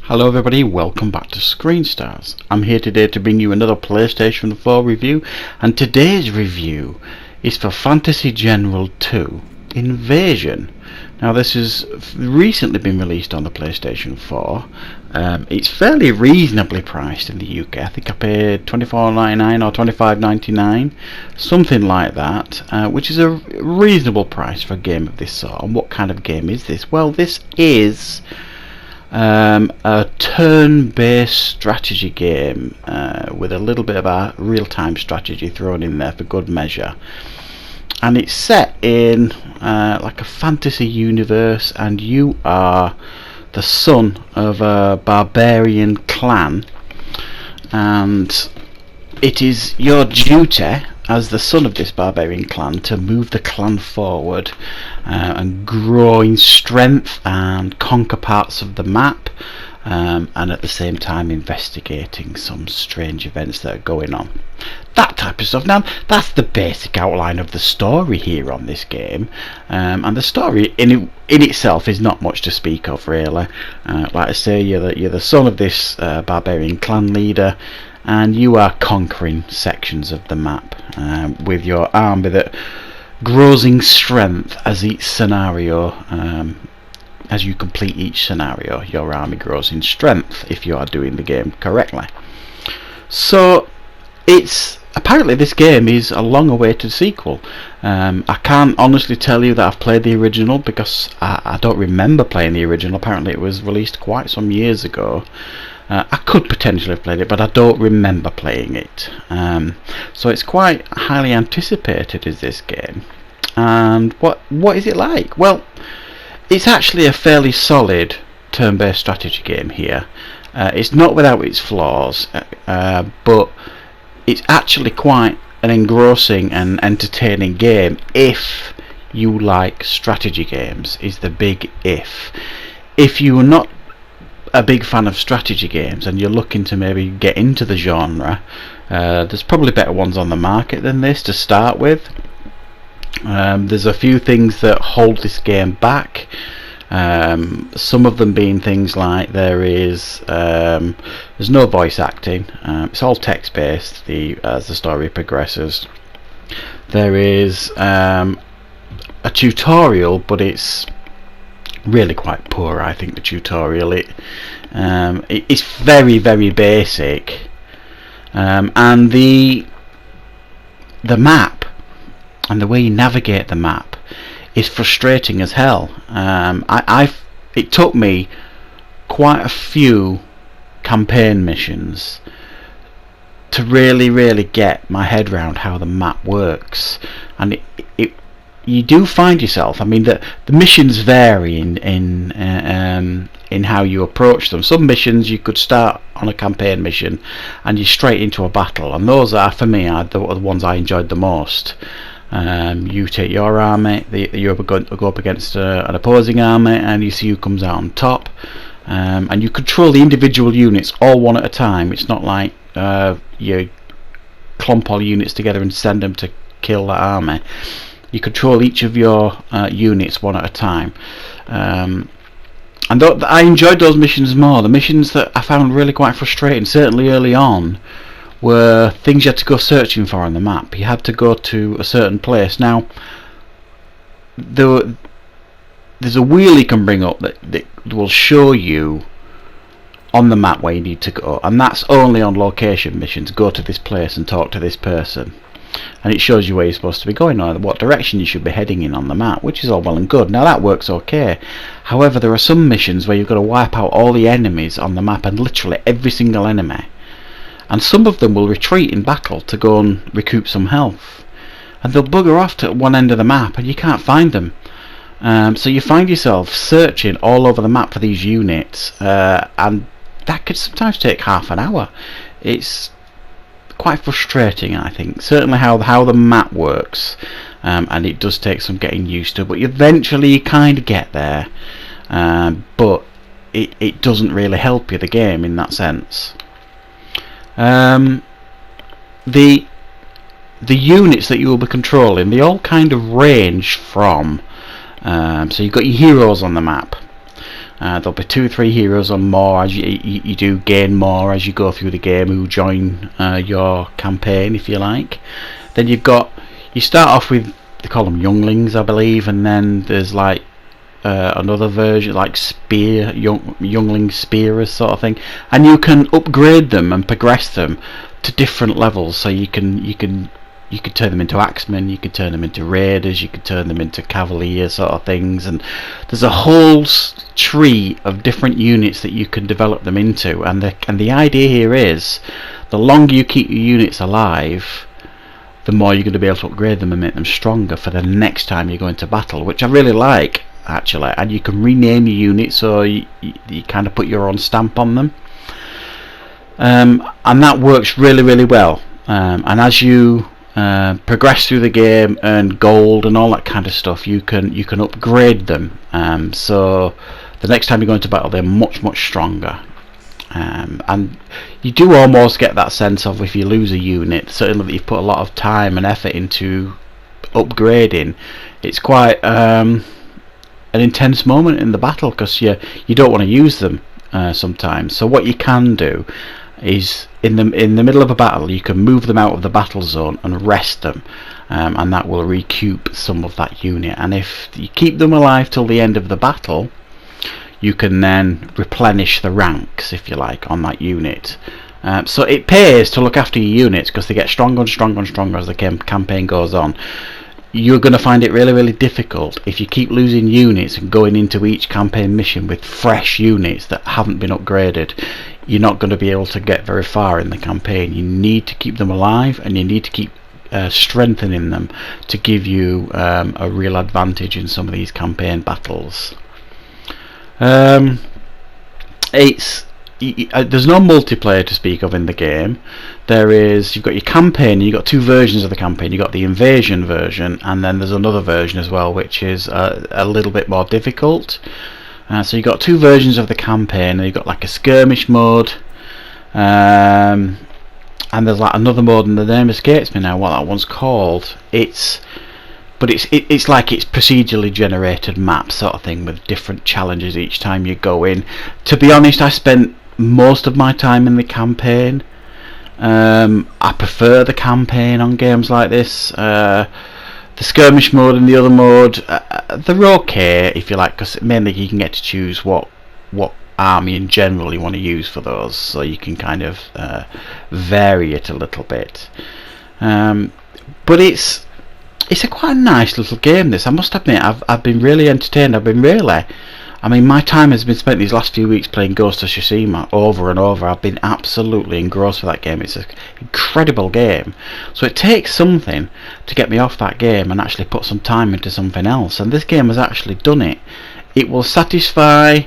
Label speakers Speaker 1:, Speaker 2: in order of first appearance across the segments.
Speaker 1: Hello everybody, welcome back to Screen Stars. I'm here today to bring you another PlayStation 4 review, and today's review is for Fantasy General 2 Invasion. Now this has recently been released on the PlayStation 4. It's fairly reasonably priced in the UK. I think I paid $24.99 or $25.99, something like that, which is a reasonable price for a game of this sort. And what kind of game is this? Well, this is a turn-based strategy game with a little bit of a real-time strategy thrown in there for good measure, and it's set in like a fantasy universe, and you are the son of a barbarian clan, and it is your duty as the son of this barbarian clan to move the clan forward and grow in strength and conquer parts of the map, and at the same time investigating some strange events that are going on. That type of stuff. Now that's the basic outline of the story here on this game, and the story in itself is not much to speak of really. Like I say, you're the son of this barbarian clan leader, and you are conquering sections of the map with your army that grows in strength as each scenario, as you complete each scenario, your army grows in strength if you are doing the game correctly. So apparently this game is a long awaited sequel. I can't honestly tell you that I've played the original because I don't remember playing the original. Apparently it was released quite some years ago. I could potentially have played it, but I don't remember playing it. So it's quite highly anticipated, is this game. And what is it like? Well, it's actually a fairly solid turn-based strategy game here. It's not without its flaws, but it's actually quite an engrossing and entertaining game if you like strategy games, is the big if. If you're not a big fan of strategy games and you're looking to maybe get into the genre, there's probably better ones on the market than this to start with. There's a few things that hold this game back, some of them being things like there's no voice acting, it's all text based as the story progresses. There is a tutorial, but it's really quite poor, I think, the tutorial. It's very, very basic, and the map and the way you navigate the map is frustrating as hell. It took me quite a few campaign missions to really get my head around how the map works, and you do find yourself, I mean, the missions vary in how you approach them. Some missions you could start on a campaign mission and you're straight into a battle, and those are, for me, are the ones I enjoyed the most. You take your army, you go up against an opposing army, and you see who comes out on top, and you control the individual units all one at a time. It's not like you clump all units together and send them to kill that army. You control each of your units one at a time, and I enjoyed those missions more. The missions that I found really quite frustrating, certainly early on, were things you had to go searching for on the map. You had to go to a certain place. Now there's a wheel you can bring up that will show you on the map where you need to go, and that's only on location missions. Go to this place and talk to this person, and it shows you where you're supposed to be going or what direction you should be heading in on the map, which is all well and good. Now that works okay. However, there are some missions where you've got to wipe out all the enemies on the map, and literally every single enemy, and some of them will retreat in battle to go and recoup some health, and they'll bugger off to one end of the map and you can't find them. So you find yourself searching all over the map for these units, and that could sometimes take half an hour. It's quite frustrating, I think. Certainly how the map works, and it does take some getting used to, but eventually you kind of get there, but it doesn't really help you, the game, in that sense. The units that you will be controlling, they all kind of range from, so you've got your heroes on the map, There'll be 2 or 3 heroes or more as you do gain more as you go through the game who join your campaign, if you like. Then you start off with, they call them younglings, I believe, and then there's like another version like youngling spearers sort of thing, and you can upgrade them and progress them to different levels. So you can turn them into axemen, you could turn them into raiders, you could turn them into cavalier sort of things, and there's a whole tree of different units that you can develop them into. And the idea here is, the longer you keep your units alive, the more you're going to be able to upgrade them and make them stronger for the next time you go into battle, which I really like, actually. And you can rename your units, so you kind of put your own stamp on them, and that works really, really well. And as you progress through the game, earn gold and all that kind of stuff, you can upgrade them, so the next time you go into battle they're much, much stronger. And you do almost get that sense of, if you lose a unit, certainly that you've put a lot of time and effort into upgrading, it's quite an intense moment in the battle, because you don't want to use them sometimes. So what you can do is, in the middle of a battle, you can move them out of the battle zone and rest them, and that will recoup some of that unit. And if you keep them alive till the end of the battle, you can then replenish the ranks, if you like, on that unit. So it pays to look after your units, because they get stronger and stronger and stronger as the campaign goes on. You're going to find it really, really difficult if you keep losing units and going into each campaign mission with fresh units that haven't been upgraded. You're not going to be able to get very far in the campaign. You need to keep them alive, and you need to keep strengthening them to give you a real advantage in some of these campaign battles. There's no multiplayer to speak of in the game. You've got your campaign, and you've got 2 versions of the campaign. You've got the invasion version, and then there's another version as well, which is a little bit more difficult. So you've got 2 versions of the campaign, and you've got like a skirmish mode, and there's like another mode, and the name escapes me now what that one's called. It's like it's procedurally generated map sort of thing, with different challenges each time you go in. To be honest, I spent most of my time in the campaign. I prefer the campaign on games like this. The skirmish mode and the other mode, they're okay, if you like, because mainly you can get to choose what army in general you want to use for those, so you can kind of vary it a little bit. But it's a quite nice little game, this. I must admit, I've been really entertained. My time has been spent these last few weeks playing Ghost of Tsushima over and over. I've been absolutely engrossed with that game. It's an incredible game. So it takes something to get me off that game and actually put some time into something else. And this game has actually done it. It will satisfy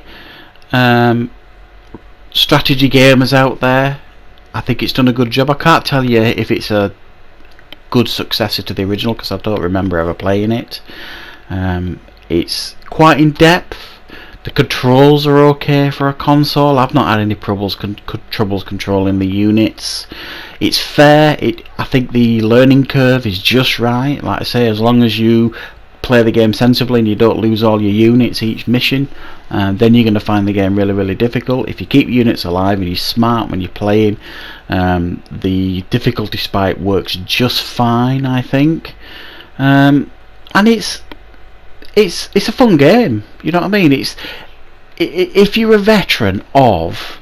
Speaker 1: strategy gamers out there. I think it's done a good job. I can't tell you if it's a good successor to the original, because I don't remember ever playing it. It's quite in depth. The controls are okay for a console. I've not had any troubles controlling the units. It's fair. I think the learning curve is just right. Like I say, as long as you play the game sensibly and you don't lose all your units each mission, then you're going to find the game really, really difficult. If you keep units alive and you're smart when you're playing, the difficulty spike works just fine, I think. And it's a fun game, you know what I mean? If you're a veteran of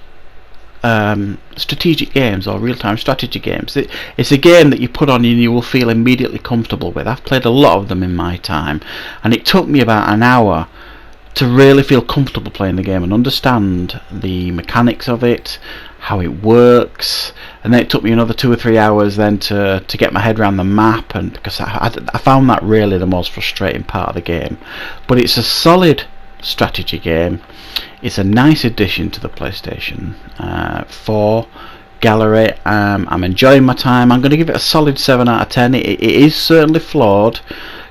Speaker 1: strategic games or real-time strategy games, it's a game that you put on and you will feel immediately comfortable with. I've played a lot of them in my time, and it took me about an hour to really feel comfortable playing the game and understand the mechanics of it, how it works. And then it took me another 2 or 3 hours then to get my head around the map, and because I found that really the most frustrating part of the game. But it's a solid strategy game. It's a nice addition to the PlayStation 4 gallery. I'm enjoying my time. I'm going to give it a solid 7 out of 10. It is certainly flawed.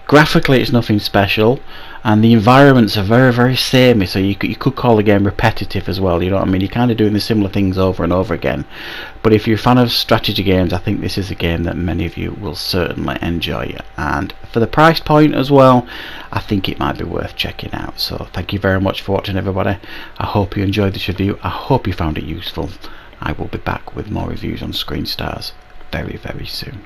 Speaker 1: Graphically it's nothing special, and the environments are very, very samey, so you could call the game repetitive as well, you know what I mean? You're kind of doing the similar things over and over again. But if you're a fan of strategy games, I think this is a game that many of you will certainly enjoy, and for the price point as well, I think it might be worth checking out. So thank you very much for watching, everybody. I hope you enjoyed this review. I hope you found it useful. I will be back with more reviews on Screen Stars very, very soon.